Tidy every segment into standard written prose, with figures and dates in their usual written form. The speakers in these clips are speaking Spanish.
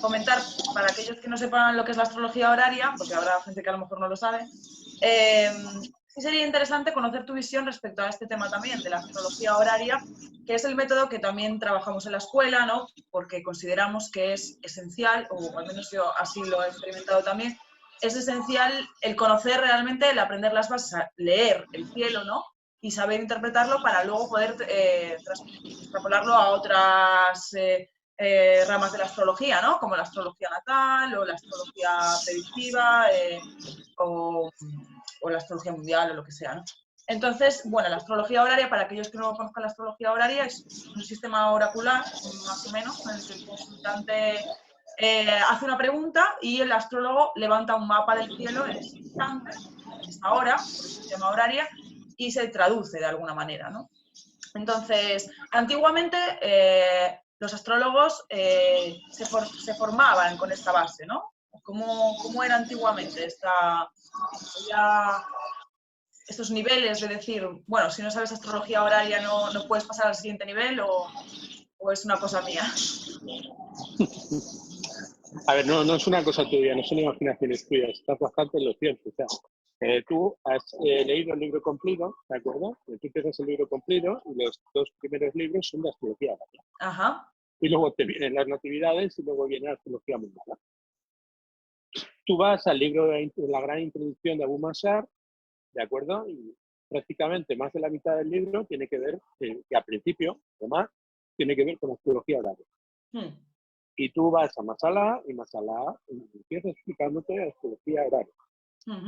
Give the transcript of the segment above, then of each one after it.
comentar, para aquellos que no sepan lo que es la astrología horaria, porque habrá gente que a lo mejor no lo sabe, sí sería interesante conocer tu visión respecto a este tema también, de la astrología horaria, que es el método que también trabajamos en la escuela, ¿no? Porque consideramos que es esencial, o al menos yo así lo he experimentado también, es esencial el conocer realmente, el aprender las bases, a leer el cielo, ¿no? Y saber interpretarlo para luego poder extrapolarlo a otras ramas de la astrología, ¿no? Como la astrología natal o la astrología predictiva o la astrología mundial o lo que sea, ¿no? Entonces, bueno, la astrología horaria, para aquellos que no conozcan la astrología horaria, es un sistema oracular, más o menos, en el que el consultante hace una pregunta y el astrólogo levanta un mapa del cielo en ese instante, en esa hora, por eso se llama horaria, y se traduce de alguna manera, ¿no? Entonces, antiguamente los astrólogos se formaban con esta base, ¿no? ¿Cómo era antiguamente estos niveles de decir, bueno, si no sabes astrología horaria no puedes pasar al siguiente nivel o es una cosa mía? A ver, no es una cosa tuya, no son imaginaciones tuyas, estás bastante en lo cierto. O sea, tú has leído el libro completo, ¿de acuerdo? Tú empiezas el libro completo y los 2 primeros libros son de astrología horaria. Ajá. Y luego te vienen las natividades y luego viene la astrología mundial. Tú vas al libro de la gran introducción de Abu Mazar, ¿de acuerdo? Y prácticamente más de la mitad del libro tiene que ver, que al principio, además, tiene que ver con astrología horaria. Y tú vas a Masala y Masala empieza explicándote astrología horaria.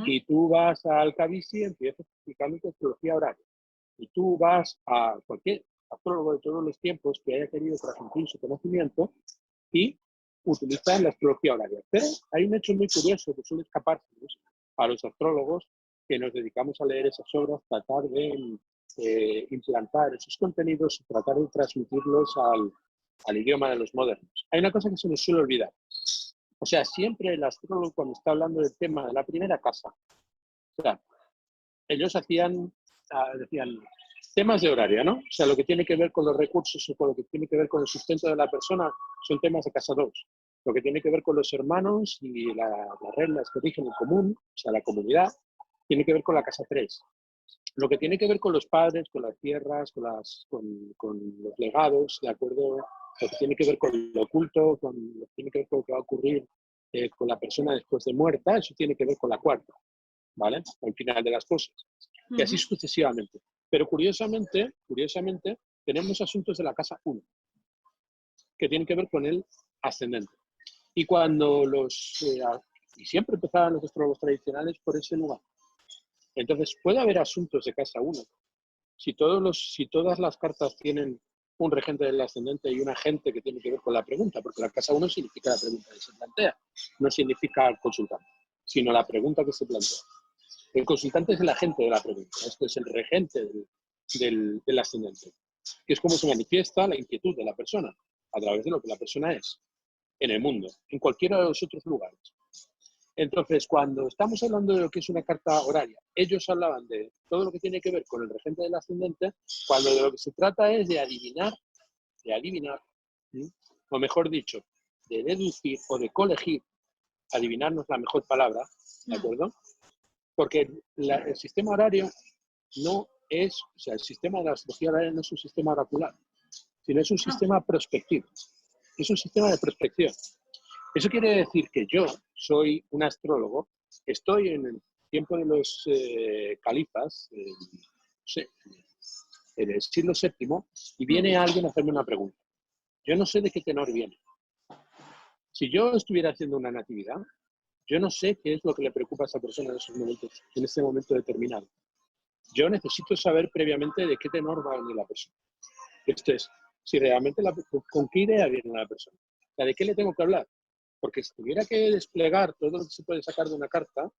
Y tú vas al Kabisi y empiezas explicándote astrología horaria. Y tú vas a cualquier astrólogo de todos los tiempos que haya querido transmitir su conocimiento y utilizar la astrología horaria. Pero hay un hecho muy curioso que suele escaparse a los astrólogos que nos dedicamos a leer esas obras, tratar de implantar esos contenidos y tratar de transmitirlos al idioma de los modernos. Hay una cosa que se nos suele olvidar. O sea, siempre el astrólogo cuando está hablando del tema de la primera casa, o sea, ellos decían temas de horaria, ¿no? O sea, lo que tiene que ver con los recursos o con lo que tiene que ver con el sustento de la persona son temas de casa 2. Lo que tiene que ver con los hermanos y las reglas que rigen el común, o sea, la comunidad, tiene que ver con la casa 3. Lo que tiene que ver con los padres, con las tierras, con los legados, ¿de acuerdo? Lo que tiene que ver con lo oculto, con lo que tiene que ver con lo que va a ocurrir con la persona después de muerta, eso tiene que ver con la cuarta, ¿vale? Al final de las cosas. Y así sucesivamente. Pero curiosamente, tenemos asuntos de la casa 1, que tienen que ver con el ascendente. Y cuando y siempre empezaban los astrólogos tradicionales por ese lugar. Entonces, puede haber asuntos de casa 1. Si todas las cartas tienen un regente del ascendente y un agente que tiene que ver con la pregunta, porque la casa 1 significa la pregunta que se plantea, no significa el consultante, sino la pregunta que se plantea. El consultante es el agente de la pregunta, esto es el regente del ascendente, que es como se manifiesta la inquietud de la persona, a través de lo que la persona es, en el mundo, en cualquiera de los otros lugares. Entonces, cuando estamos hablando de lo que es una carta horaria, ellos hablaban de todo lo que tiene que ver con el regente del ascendente, cuando de lo que se trata es de adivinar, o mejor dicho, de deducir o de colegir, adivinar no es la mejor palabra, ¿de acuerdo? Porque el sistema horario no es, o sea, el sistema de la astrología horaria no es un sistema oracular, sino es un sistema prospectivo, es un sistema de prospección. Eso quiere decir que yo soy un astrólogo, estoy en el tiempo de los califas, en el siglo VII, y viene alguien a hacerme una pregunta. Yo no sé de qué tenor viene. Si yo estuviera haciendo una natividad, yo no sé qué es lo que le preocupa a esa persona en esos momentos, en ese momento determinado. Yo necesito saber previamente de qué tenor va a venir la persona. Esto es, si realmente con qué idea viene la persona. O sea, ¿de qué le tengo que hablar? Porque si tuviera que desplegar todo lo que se puede sacar de una carta,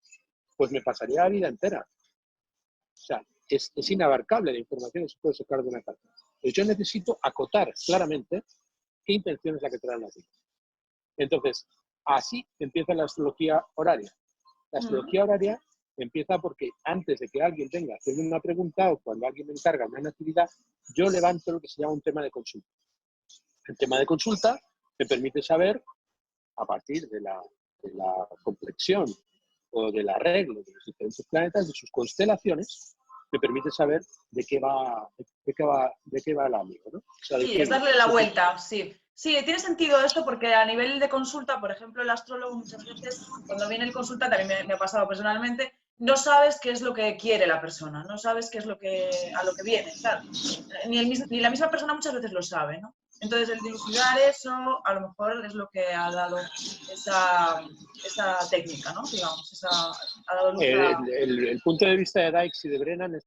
pues me pasaría la vida entera. O sea, es inabarcable la información que se puede sacar de una carta. Entonces yo necesito acotar claramente qué intención es la que traen aquí. Entonces, así empieza la astrología horaria. La astrología horaria empieza porque antes de que alguien venga a hacerme una pregunta o cuando alguien me encarga una actividad, yo levanto lo que se llama un tema de consulta. El tema de consulta me permite saber a partir de la complexión o del arreglo de los diferentes planetas, de sus constelaciones, me permite saber de qué va el amigo, ¿no? O sea, Sí, es darle la vuelta, sí. Sí, tiene sentido esto porque a nivel de consulta, por ejemplo, el astrólogo muchas veces, cuando viene el consulta, también me ha pasado personalmente, no sabes qué es lo que quiere la persona, no sabes qué es a lo que viene, claro. Ni la misma persona muchas veces lo sabe, ¿no? Entonces, el dilucidar eso, a lo mejor es lo que ha dado esa técnica, ¿no? Digamos, ha dado luz a... El punto de vista de Dykes y de Brennan es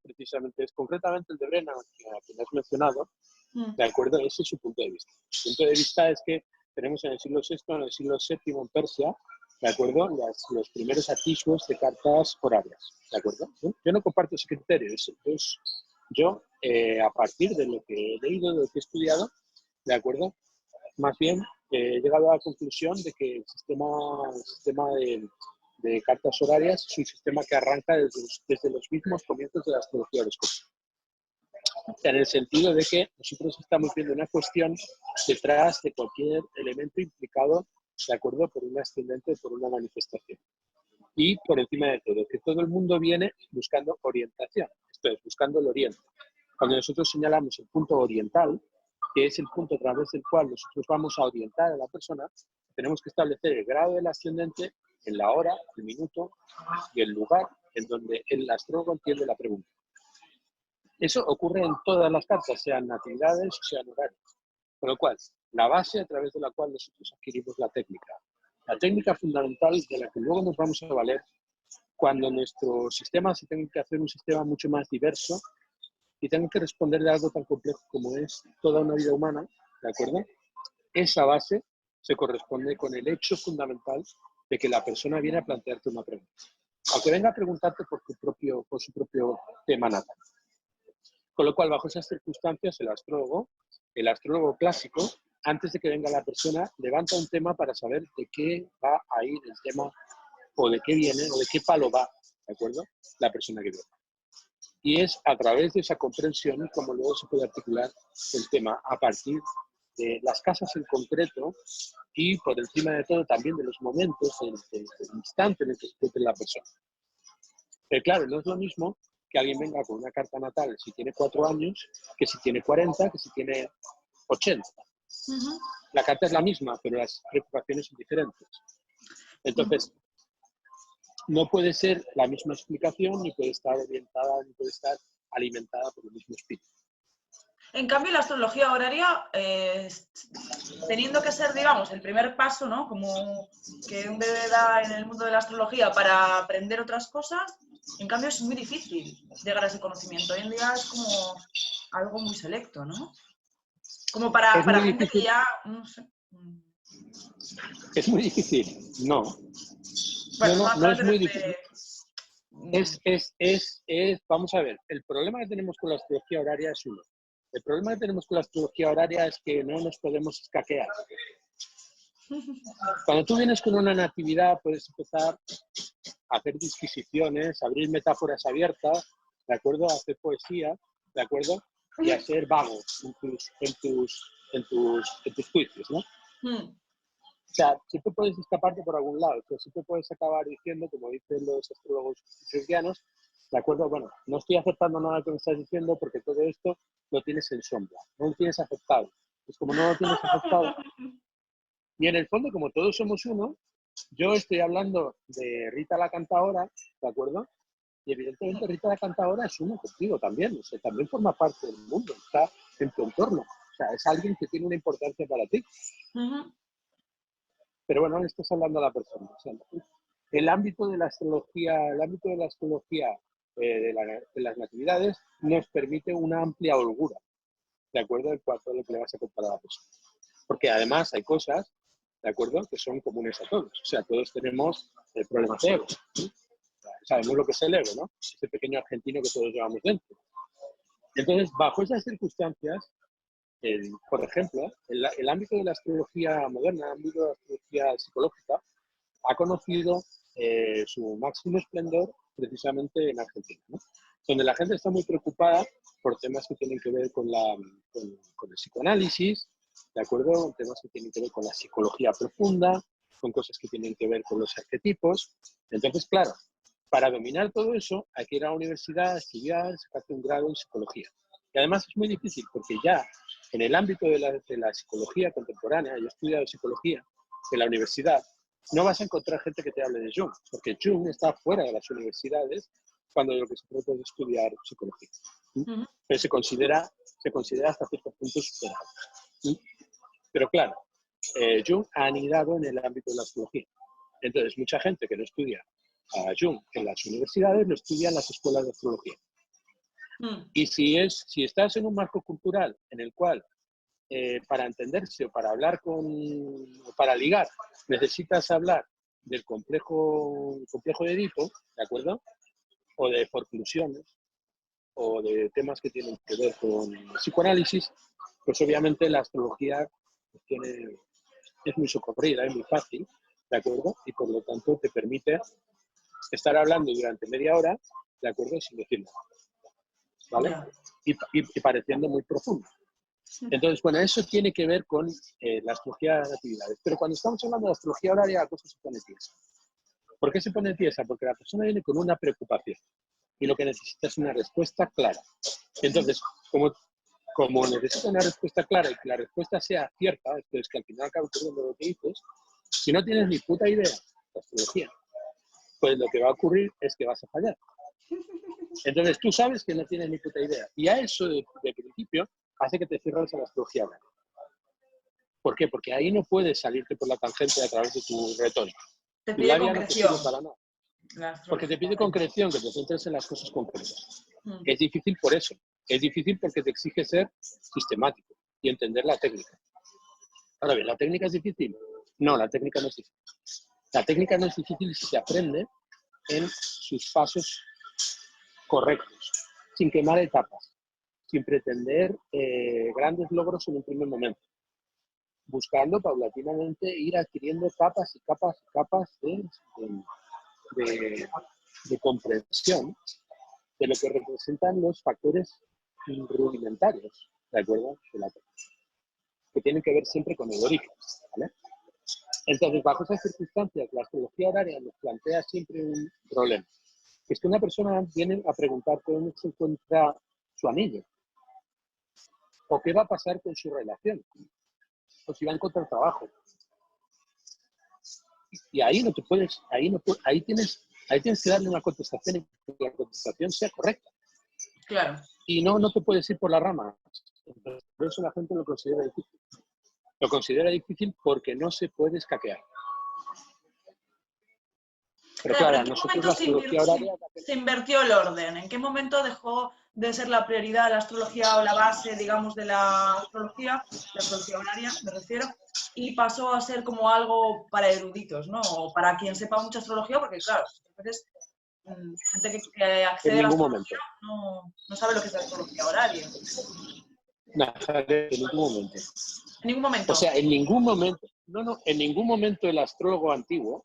concretamente el de Brennan, que has mencionado, ¿de acuerdo? Ese es su punto de vista. Su punto de vista es que tenemos en el siglo VI, en el siglo VII en Persia, ¿de acuerdo? Los primeros atisbos de cartas horarias, ¿de acuerdo? Yo no comparto ese criterio. Yo, a partir de lo que he leído, de lo que he estudiado, ¿de acuerdo? Más bien he llegado a la conclusión de que el sistema de cartas horarias es un sistema que arranca desde los mismos comienzos de la astrología horoscópica. En el sentido de que nosotros estamos viendo una cuestión detrás de cualquier elemento implicado, de acuerdo, por un ascendente, por una manifestación. Y por encima de todo, que todo el mundo viene buscando orientación, esto es, buscando el oriente. Cuando nosotros señalamos el punto oriental, que es el punto a través del cual nosotros vamos a orientar a la persona, tenemos que establecer el grado del ascendente en la hora, el minuto y el lugar en donde el astrólogo entiende la pregunta. Eso ocurre en todas las cartas, sean natividades o sean horarios. Con lo cual, la base a través de la cual nosotros adquirimos la técnica fundamental de la que luego nos vamos a valer cuando nuestro sistema se tenga que hacer un sistema mucho más diverso y tenga que responder de algo tan complejo como es toda una vida humana, ¿de acuerdo? Esa base se corresponde con el hecho fundamental de que la persona viene a plantearte una pregunta. Aunque venga a preguntarte por su propio tema natal. Con lo cual, bajo esas circunstancias, el astrólogo clásico, antes de que venga la persona, levanta un tema para saber de qué va a ir el tema, o de qué viene, o de qué palo va, ¿de acuerdo? La persona que viene. Y es a través de esa comprensión como luego se puede articular el tema a partir de las casas en concreto y por encima de todo también de los momentos, del instante en el que se encuentra la persona. Pero claro, no es lo mismo que alguien venga con una carta natal si tiene 4 años, que si tiene 40, que si tiene 80. La carta es la misma, pero las preocupaciones son diferentes. Entonces, no puede ser la misma explicación, ni puede estar orientada, ni puede estar alimentada por el mismo espíritu. En cambio, la astrología horaria, teniendo que ser, digamos, el primer paso, ¿no? Como que un bebé da en el mundo de la astrología para aprender otras cosas, en cambio es muy difícil llegar a ese conocimiento. Hoy en día es como algo muy selecto, ¿no? Como para gente que ya, no sé. Es muy difícil, no. Bueno, no es muy difícil. Vamos a ver, el problema que tenemos con la astrología horaria es uno. El problema que tenemos con la astrología horaria es que no nos podemos escaquear. Cuando tú vienes con una natividad, puedes empezar a hacer disquisiciones, abrir metáforas abiertas, ¿de acuerdo? A hacer poesía, ¿de acuerdo? Y a ser vago en tus juicios, ¿no? O sea, siempre puedes escaparte por algún lado, pero siempre puedes acabar diciendo, como dicen los astrólogos cristianos, ¿de acuerdo? Bueno, no estoy aceptando nada que me estás diciendo porque todo esto lo tienes en sombra, no lo tienes aceptado. Pues como no lo tienes aceptado, y en el fondo, como todos somos uno, yo estoy hablando de Rita la Cantaora, ¿de acuerdo? Y evidentemente Rita la Cantaora es uno contigo también, o sea, también forma parte del mundo, está en tu entorno, o sea, es alguien que tiene una importancia para ti. Pero bueno, no estás hablando a la persona. O sea, el ámbito de la astrología, de las natividades nos permite una amplia holgura, ¿de acuerdo? En cuanto a lo que le vas a contar a la persona. Porque además hay cosas, ¿de acuerdo?, que son comunes a todos. O sea, todos tenemos problemas de ego, ¿sí? Sabemos lo que es el ego, ¿no? Ese pequeño argentino que todos llevamos dentro. Entonces, bajo esas circunstancias, por ejemplo, el ámbito de la astrología moderna, el ámbito de la astrología psicológica, ha conocido su máximo esplendor precisamente en Argentina, ¿no? Donde la gente está muy preocupada por temas que tienen que ver con el psicoanálisis, ¿de acuerdo? Temas que tienen que ver con la psicología profunda, con cosas que tienen que ver con los arquetipos. Entonces, claro, para dominar todo eso hay que ir a la universidad a estudiar, sacarte un grado en psicología. Y además es muy difícil porque ya en el ámbito de la psicología contemporánea, yo he estudiado psicología en la universidad, no vas a encontrar gente que te hable de Jung, porque Jung está fuera de las universidades cuando lo que se trata es de estudiar psicología. Pero se considera hasta cierto punto superado. Pero claro, Jung ha anidado en el ámbito de la psicología. Entonces, mucha gente que no estudia a Jung en las universidades lo estudia en las escuelas de astrología. Y si estás en un marco cultural en el cual para entenderse o para hablar o para ligar necesitas hablar del complejo de Edipo, ¿de acuerdo? O de forclusiones o de temas que tienen que ver con psicoanálisis, pues obviamente la astrología es muy socorrida, es muy fácil, ¿de acuerdo? Y por lo tanto te permite estar hablando durante media hora, ¿de acuerdo? Sin decir nada, ¿vale? Yeah. Y pareciendo muy profundo. Entonces, bueno, eso tiene que ver con la astrología de natividades. Pero cuando estamos hablando de astrología horaria, la cosa se pone tiesa. ¿Por qué se pone tiesa? Porque la persona viene con una preocupación y lo que necesita es una respuesta clara. Entonces, como necesita una respuesta clara y que la respuesta sea cierta, es que al final acaba ocurriendo lo que dices, si no tienes ni puta idea de astrología, pues lo que va a ocurrir es que vas a fallar. Entonces tú sabes que no tienes ni puta idea. Y a eso de principio hace que te cierres a la astrología. ¿Por qué? Porque ahí no puedes salirte por la tangente a través de tu retórica. Te pide concreción. No te sirve para nada. Porque te pide concreción, que te centres en las cosas concretas. Es difícil por eso. Es difícil porque te exige ser sistemático y entender la técnica. Ahora bien, ¿la técnica es difícil? No, la técnica no es difícil. La técnica no es difícil si se aprende en sus pasos correctos, sin quemar etapas, sin pretender grandes logros en un primer momento, buscando paulatinamente ir adquiriendo capas y capas y capas de comprensión de lo que representan los factores rudimentarios, ¿de acuerdo? De la técnica, que tienen que ver siempre con el origen, ¿vale? Entonces, bajo esas circunstancias, la astrología horaria nos plantea siempre un problema. Es que una persona viene a preguntarte dónde se encuentra su anillo, o qué va a pasar con su relación, o si va a encontrar trabajo. Y ahí no te puedes, ahí tienes que darle una contestación y que la contestación sea correcta. Claro. Y no te puedes ir por la rama. Entonces, por eso la gente lo considera difícil. Lo considera difícil porque no se puede escaquear. Pero claro, ¿en qué nosotros momento se invirtió el orden? ¿En qué momento dejó de ser la prioridad la astrología o la base, digamos, de la astrología horaria, me refiero, y pasó a ser como algo para eruditos, ¿no? O para quien sepa mucha astrología, porque claro, a veces gente que accede a la astrología no sabe lo que es la astrología horaria. No, en ningún momento. ¿En ningún momento? O sea, en ningún momento. En ningún momento el astrólogo antiguo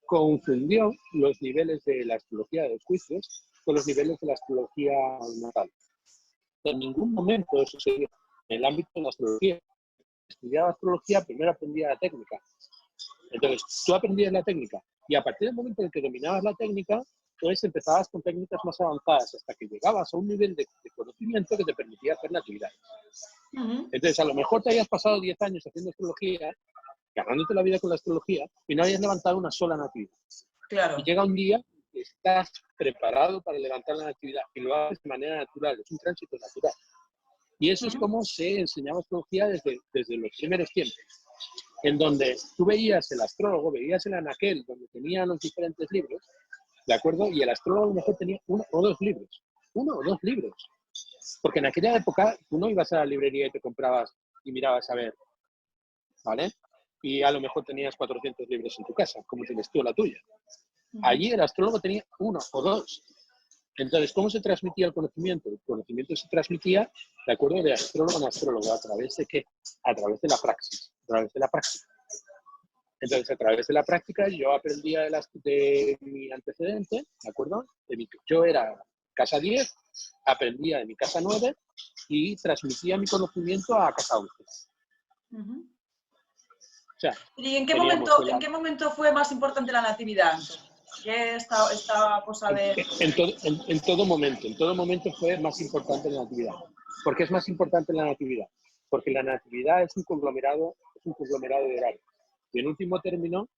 confundió los niveles de la astrología de los juicios con los niveles de la astrología natal. En ningún momento eso se dio. En el ámbito de la astrología, estudiaba astrología, primero aprendía la técnica. Entonces, tú aprendías la técnica y a partir del momento en que dominabas la técnica, pues empezabas con técnicas más avanzadas hasta que llegabas a un nivel de conocimiento que te permitía hacer la actividad. Entonces, a lo mejor te hayas pasado 10 años haciendo astrología, ganándote la vida con la astrología, y no hayas levantado una sola natividad. Claro. Y llega un día que estás preparado para levantar la natividad y lo haces de manera natural, es un tránsito natural. Y eso es como se enseñaba astrología desde los primeros tiempos, en donde tú veías el astrólogo, veías el anaquel, donde tenía los diferentes libros, ¿de acuerdo? Y el astrólogo a lo mejor tenía uno o dos libros. Porque en aquella época tú no ibas a la librería y te comprabas y mirabas a ver, ¿vale? Y a lo mejor tenías 400 libros en tu casa, como tienes tú la tuya. Allí el astrólogo tenía uno o dos. Entonces, ¿cómo se transmitía el conocimiento? El conocimiento se transmitía, de acuerdo, de astrólogo en astrólogo. ¿A través de qué? A través de la praxis, a través de la práctica. Entonces, a través de la práctica, yo aprendía de mi antecedente, ¿de acuerdo? Yo era casa 10, aprendía de mi casa 9 y transmitía mi conocimiento a casa 11. O sea, ¿Y en teníamos qué momento fue más importante la natividad? ¿Qué esta cosa de...? en todo momento fue más importante la natividad. ¿Por qué es más importante la natividad? Porque la natividad es un conglomerado de horarios. Y en último término,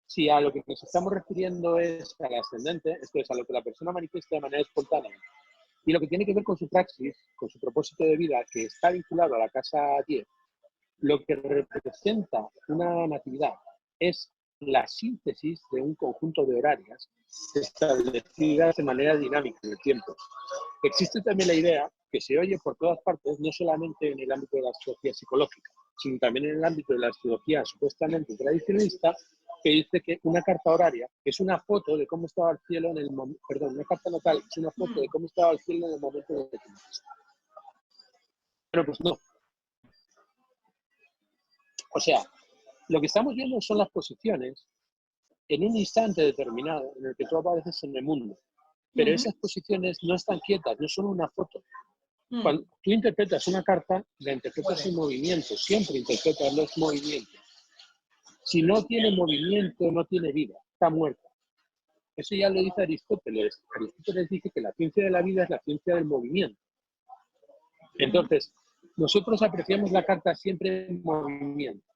si a lo que nos estamos refiriendo es al ascendente, esto es a lo que la persona manifiesta de manera espontánea, y lo que tiene que ver con su praxis, con su propósito de vida, que está vinculado a la casa 10, lo que representa una natividad es la síntesis de un conjunto de horarias establecidas de manera dinámica en el tiempo. Existe también la idea que se oye por todas partes, no solamente en el ámbito de la astrología psicológica, sino también en el ámbito de la astrología supuestamente tradicionalista, que dice que una carta horaria es una foto de cómo estaba el cielo en el momento, perdón, una carta natal es una foto de cómo estaba el cielo en el momento de que naciste. Pero pues no. O sea, lo que estamos viendo son las posiciones en un instante determinado en el que tú apareces en el mundo. Pero esas posiciones no están quietas, no son una foto. Cuando tú interpretas una carta, la interpretas en movimiento, siempre interpretas los movimientos. Si no tiene movimiento, no tiene vida, está muerta. Eso ya lo dice Aristóteles. Aristóteles dice que la ciencia de la vida es la ciencia del movimiento. Entonces, nosotros apreciamos la carta siempre en movimiento.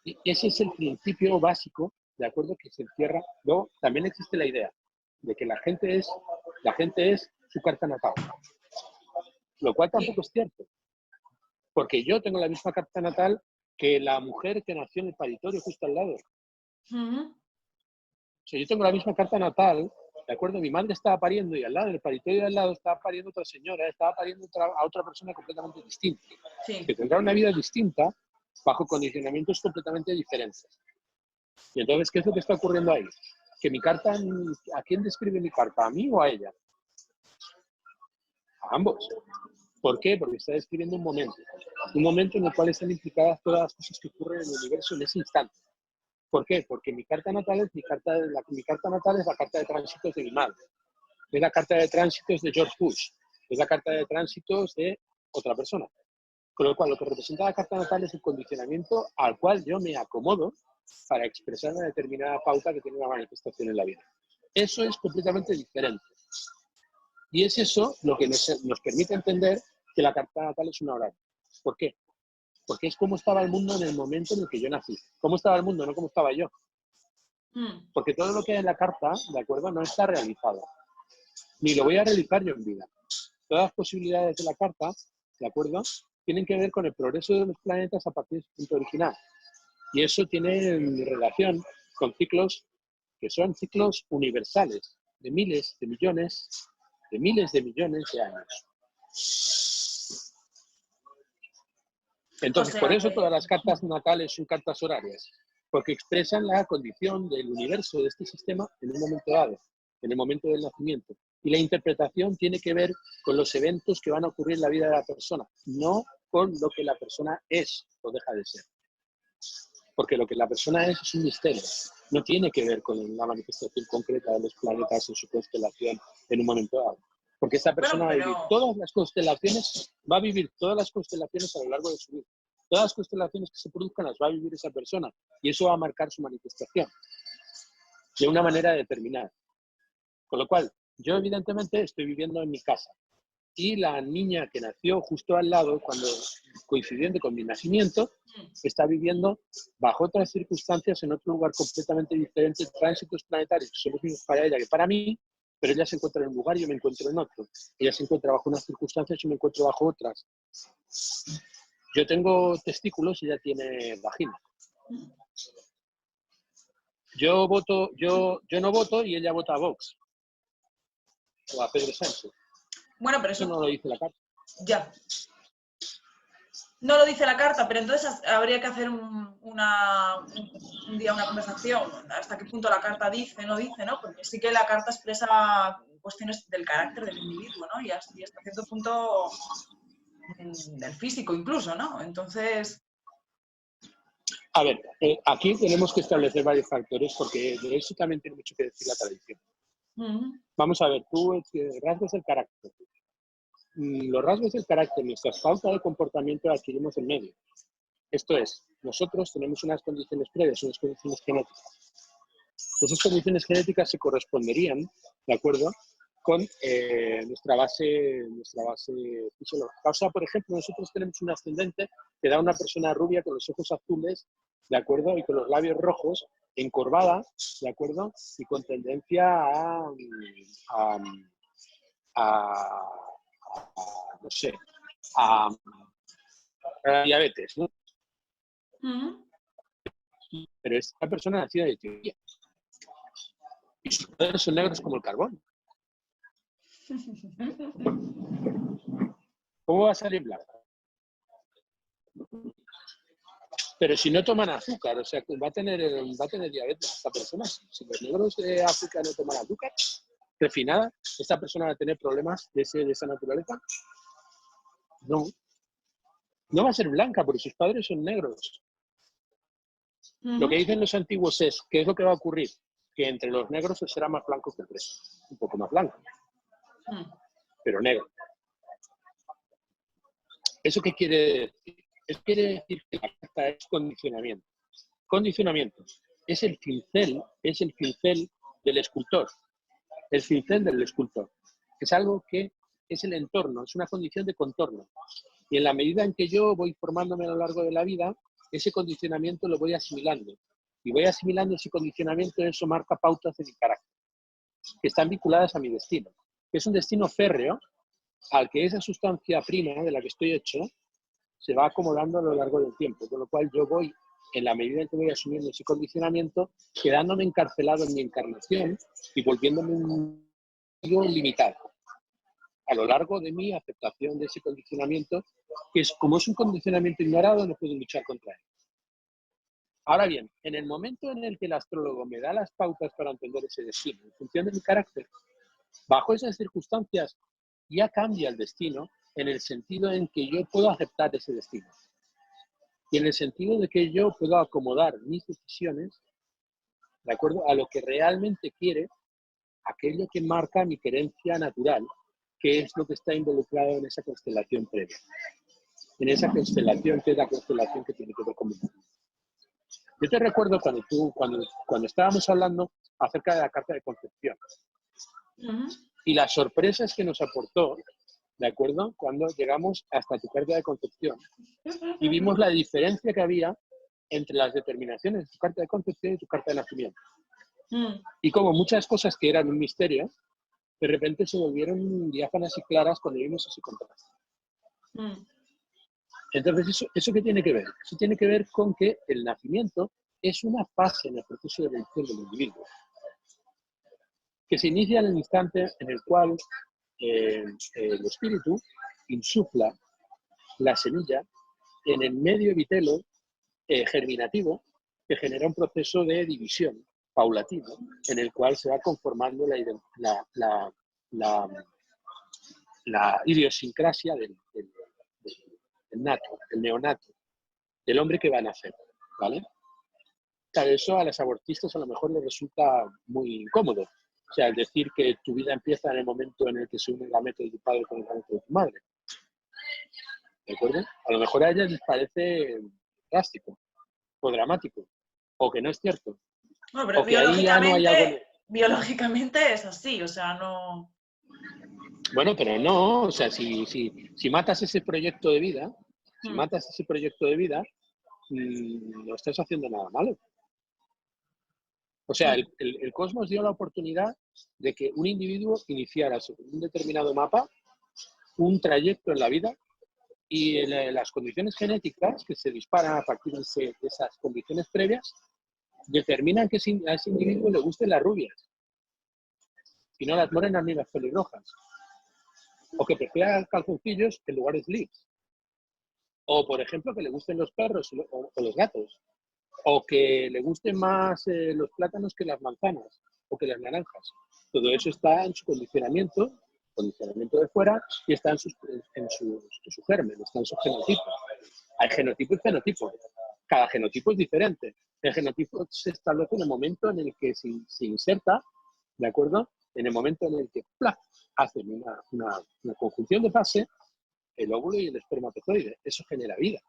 Y ese es el principio básico, de acuerdo, que se encierra. Luego, también existe la idea de que la gente es su carta natal. Lo cual tampoco es cierto. Porque yo tengo la misma carta natal que la mujer que nació en el paritorio justo al lado. O sea, yo tengo la misma carta natal, ¿de acuerdo? Mi madre estaba pariendo y al lado, en el paritorio de al lado, estaba pariendo otra señora, estaba pariendo a otra persona completamente distinta. Sí. Que tendrá una vida distinta bajo condicionamientos completamente diferentes. Y entonces, ¿qué es lo que está ocurriendo ahí? Que mi carta, ¿a quién describe mi carta? ¿A mí o a ella? A ambos. ¿Por qué? Porque está describiendo un momento en el cual están implicadas todas las cosas que ocurren en el universo en ese instante. ¿Por qué? Porque mi carta natal es la carta de tránsitos de mi madre, es la carta de tránsitos de George Bush, es la carta de tránsitos de otra persona. Con lo cual, lo que representa la carta natal es el condicionamiento al cual yo me acomodo para expresar una determinada pauta que tiene una manifestación en la vida. Eso es completamente diferente. Y es eso lo que nos permite entender que la carta natal es una horaria. ¿Por qué? Porque es cómo estaba el mundo en el momento en el que yo nací. ¿Cómo estaba el mundo? No cómo estaba yo. Porque todo lo que hay en la carta, ¿de acuerdo? No está realizado. Ni lo voy a realizar yo en vida. Todas las posibilidades de la carta, ¿de acuerdo? Tienen que ver con el progreso de los planetas a partir de su punto original. Y eso tiene relación con ciclos que son ciclos universales, de miles de millones de años. Entonces, por eso todas las cartas natales son cartas horarias, porque expresan la condición del universo, de este sistema, en un momento dado, en el momento del nacimiento. Y la interpretación tiene que ver con los eventos que van a ocurrir en la vida de la persona, no con lo que la persona es o deja de ser. Porque lo que la persona es un misterio. No tiene que ver con la manifestación concreta de los planetas en su constelación en un momento dado. Porque esta persona va a vivir todas las constelaciones, a lo largo de su vida. Todas las constelaciones que se produzcan las va a vivir esa persona. Y eso va a marcar su manifestación de una manera determinada. Con lo cual, yo evidentemente estoy viviendo en mi casa. Y la niña que nació justo al lado, cuando coincidiendo con mi nacimiento, está viviendo bajo otras circunstancias en otro lugar completamente diferente, tránsitos planetarios que son los mismos para ella que para mí, pero ella se encuentra en un lugar y yo me encuentro en otro. Ella se encuentra bajo unas circunstancias y yo me encuentro bajo otras. Yo tengo testículos y ella tiene vagina. Yo no voto y ella vota a Vox o a Pedro Sánchez. Bueno, pero eso no lo dice la carta. Ya. No lo dice la carta, pero entonces habría que hacer un día una conversación. ¿Hasta qué punto la carta dice, no dice, no? Porque sí que la carta expresa cuestiones del carácter del individuo, ¿no? Y hasta cierto punto del físico incluso, ¿no? Entonces... A ver, aquí tenemos que establecer varios factores porque de eso también tiene mucho que decir la tradición. Vamos a ver, tú rasgos del carácter. Los rasgos del carácter, nuestras pautas de comportamiento las adquirimos en medio. Esto es, nosotros tenemos unas condiciones previas, unas condiciones genéticas. Esas condiciones genéticas se corresponderían, ¿de acuerdo?, con nuestra base fisiológica. O sea, por ejemplo, nosotros tenemos un ascendente que da una persona rubia con los ojos azules, ¿de acuerdo?, y con los labios rojos, encorvada, ¿de acuerdo?, y con tendencia no sé, a diabetes, ¿no? Pero esta persona nacida de Etiopía. Y sus padres son negros como el carbón. ¿Cómo va a salir blanca? Pero si no toman azúcar, o sea, va a tener diabetes esta persona. Si los negros de África no toman azúcar refinada, ¿esta persona va a tener problemas de esa naturaleza? No. No va a ser blanca porque sus padres son negros. Lo que dicen los antiguos es, ¿qué es lo que va a ocurrir? Que entre los negros se será más blanco que el resto. Un poco más blanco, pero negro. ¿Eso qué quiere decir? Eso quiere decir que la carta es condicionamiento. Condicionamiento es el cincel del escultor. El cincel del escultor. Es algo que es el entorno, es una condición de contorno. Y en la medida en que yo voy formándome a lo largo de la vida, ese condicionamiento lo voy asimilando. Y voy asimilando ese condicionamiento, eso marca pautas de mi carácter, que están vinculadas a mi destino. Que es un destino férreo al que esa sustancia prima de la que estoy hecho se va acomodando a lo largo del tiempo. Con lo cual yo voy, en la medida en que voy asumiendo ese condicionamiento, quedándome encarcelado en mi encarnación y volviéndome un limitado. A lo largo de mi aceptación de ese condicionamiento, que es como es un condicionamiento ignorado, no puedo luchar contra él. Ahora bien, en el momento en el que el astrólogo me da las pautas para entender ese destino, en función de mi carácter, bajo esas circunstancias ya cambia el destino en el sentido en que yo puedo aceptar ese destino. Y en el sentido de que yo puedo acomodar mis decisiones de acuerdo a lo que realmente quiere aquello que marca mi querencia natural, que es lo que está involucrado en esa constelación previa. En esa constelación que es la constelación que tiene que ver con mi vida. Yo te recuerdo cuando estábamos hablando acerca de la carta de concepción. Y las sorpresas que nos aportó, ¿de acuerdo?, cuando llegamos hasta tu carta de concepción y vimos la diferencia que había entre las determinaciones de tu carta de concepción y tu carta de nacimiento. Y como muchas cosas que eran un misterio, de repente se volvieron diáfanas y claras cuando vimos ese contraste. Entonces, ¿eso qué tiene que ver? Eso tiene que ver con que el nacimiento es una fase en el proceso de evolución del individuo, que se inicia en el instante en el cual el espíritu insufla la semilla en el medio epitelo germinativo que genera un proceso de división paulatino en el cual se va conformando la idiosincrasia del nato, del neonato, del hombre que va a nacer, ¿vale? Claro, eso a los abortistas a lo mejor les resulta muy incómodo. O sea, es decir que tu vida empieza en el momento en el que se une el gameto de tu padre con el gameto de tu madre. ¿De acuerdo? A lo mejor a ellas les parece drástico o dramático, o que no es cierto. No, pero o que ahí ya no hay algo... biológicamente es así, o sea, no... Bueno, pero no, o sea, si matas ese proyecto de vida, no estás haciendo nada malo. O sea, el cosmos dio la oportunidad de que un individuo iniciara sobre un determinado mapa un trayecto en la vida y las condiciones genéticas que se disparan a partir de esas condiciones previas determinan que a ese individuo le gusten las rubias y no las morenas ni las pelirrojas. O que prefiera calzoncillos en lugar de slips. O, por ejemplo, que le gusten los perros o los gatos. O que le gusten más los plátanos que las manzanas o que las naranjas. Todo eso está en su condicionamiento de fuera, y está en su germen, está en su genotipo. Hay genotipo y fenotipo. Cada genotipo es diferente. El genotipo se establece en el momento en el que se inserta, ¿de acuerdo? En el momento en el que hacen una conjunción de fase, el óvulo y el espermatozoide. Eso genera vida.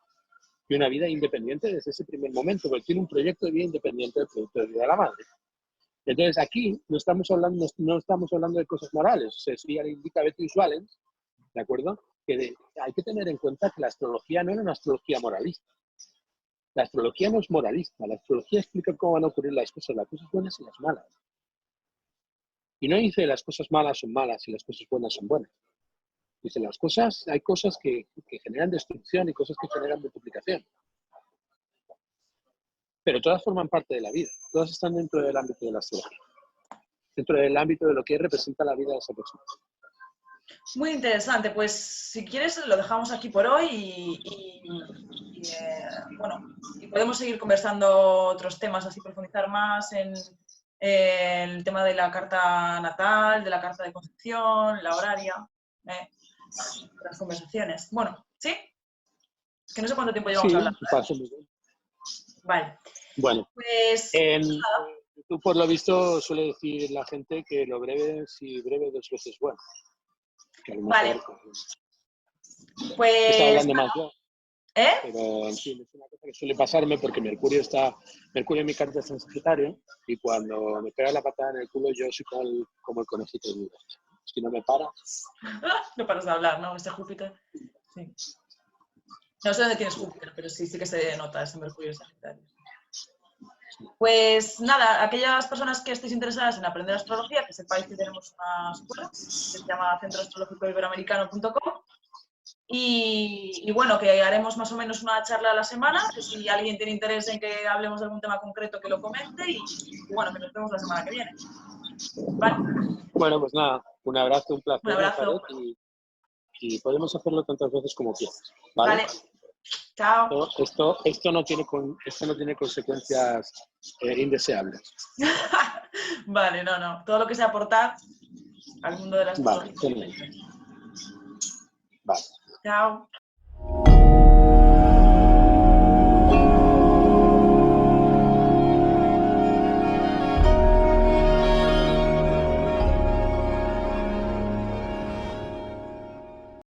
y una vida independiente desde ese primer momento, porque tiene un proyecto de vida independiente del proyecto de vida de la madre. Entonces aquí no estamos hablando de cosas morales. O sea, eso ya le indica Betty Swalens, ¿de acuerdo? Que hay que tener en cuenta que la astrología no era una astrología moralista. La astrología no es moralista. La astrología explica cómo van a ocurrir las cosas buenas y las malas. Y no dice las cosas malas son malas y las cosas buenas son buenas. Dice hay cosas que generan destrucción y cosas que generan multiplicación. Pero todas forman parte de la vida. Todas están dentro del ámbito de la astrología. Dentro del ámbito de lo que representa la vida de esa persona. Muy interesante, pues si quieres lo dejamos aquí por hoy y podemos seguir conversando otros temas, así profundizar más en el tema de la carta natal, de la carta de concepción, la horaria, las conversaciones. Bueno, ¿sí? Es que no sé cuánto tiempo llevamos hablando. Paso muy bien. Vale. Bueno, pues tú por lo visto suele decir la gente que lo breve, si breve 2 veces bueno. Que a lo mejor, vale. Pues está hablando más yo. Pero en fin, es una cosa que suele pasarme porque Mercurio en mi carta está en Sagitario y cuando me pega la patada en el culo yo soy como el conejito de Midas. Si no me para... No paras de hablar, ¿no? Ese Júpiter. Sí. No sé dónde tienes Júpiter, pero sí que se nota ese Mercurio en Sagitario. Pues nada, aquellas personas que estéis interesadas en aprender astrología, que sepáis que tenemos una escuela que se llama centroastrológicoiberoamericano.com y bueno, que haremos más o menos una charla a la semana, que si alguien tiene interés en que hablemos de algún tema concreto que lo comente y bueno, que nos vemos la semana que viene. ¿Vale? Bueno, pues nada, un abrazo, un placer. Un abrazo. Y podemos hacerlo tantas veces como quieras. Vale. Chao. Esto no tiene consecuencias indeseables. Vale, no. Todo lo que sea aportar al mundo de la astrología. Vale. Chao.